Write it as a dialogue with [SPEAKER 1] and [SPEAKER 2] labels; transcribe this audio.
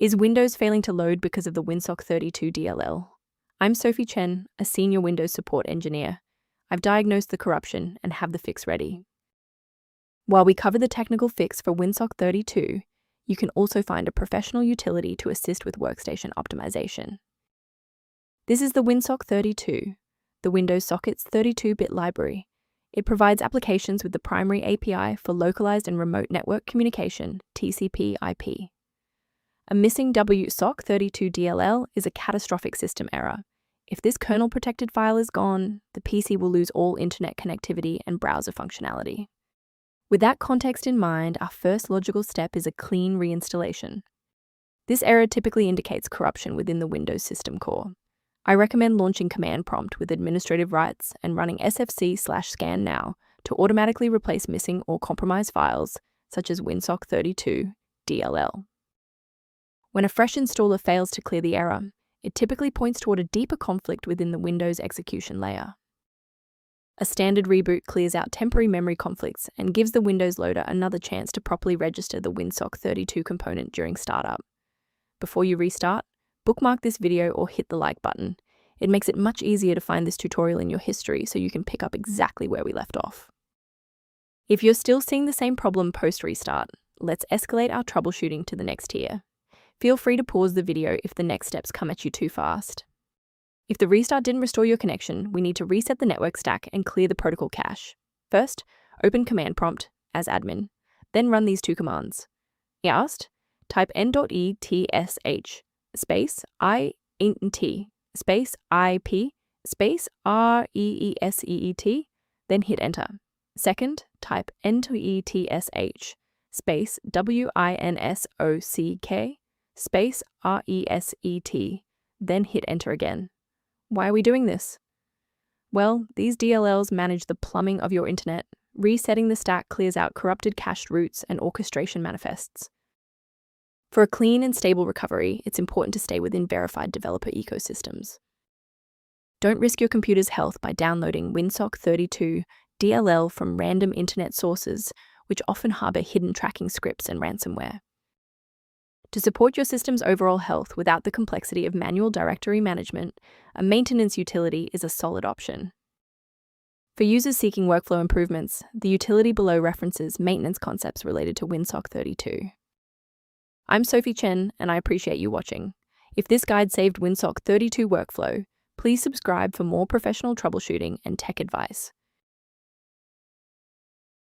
[SPEAKER 1] Is Windows failing to load because of the wsock32.dll? I'm Sophie Chen, a senior Windows support engineer. I've diagnosed the corruption and have the fix ready. While we cover the technical fix for wsock32, you can also find a professional utility to assist with workstation optimization. This is the wsock32, the Windows Sockets 32-bit library. It provides applications with the primary API for localized and remote network communication, TCP/IP. A missing wsock32.dll is a catastrophic system error. If this kernel-protected file is gone, the PC will lose all internet connectivity and browser functionality. With that context in mind, our first logical step is a clean reinstallation. This error typically indicates corruption within the Windows system core. I recommend launching command prompt with administrative rights and running sfc/scan now to automatically replace missing or compromised files, such as wsock32.dll. When a fresh installer fails to clear the error, it typically points toward a deeper conflict within the Windows execution layer. A standard reboot clears out temporary memory conflicts and gives the Windows loader another chance to properly register the wsock32 component during startup. Before you restart, bookmark this video or hit the like button. It makes it much easier to find this tutorial in your history so you can pick up exactly where we left off. If you're still seeing the same problem post-restart, let's escalate our troubleshooting to the next tier. Feel free to pause the video if the next steps come at you too fast. If the restart didn't restore your connection, we need to reset the network stack and clear the protocol cache. First, open command prompt as admin, then run these two commands. Yast, type n.etsh, space int, space ip, space reeseet, then hit enter. Second, type n.etsh, space winsock, space reset, then hit enter again. Why are we doing this? Well, these DLLs manage the plumbing of your internet. Resetting the stack clears out corrupted cached routes and orchestration manifests. For a clean and stable recovery, it's important to stay within verified developer ecosystems. Don't risk your computer's health by downloading wsock32.dll from random internet sources, which often harbor hidden tracking scripts and ransomware. To support your system's overall health without the complexity of manual directory management, a maintenance utility is a solid option. For users seeking workflow improvements, the utility below references maintenance concepts related to wsock32. I'm Sophie Chen, and I appreciate you watching. If this guide saved wsock32 workflow, please subscribe for more professional troubleshooting and tech advice.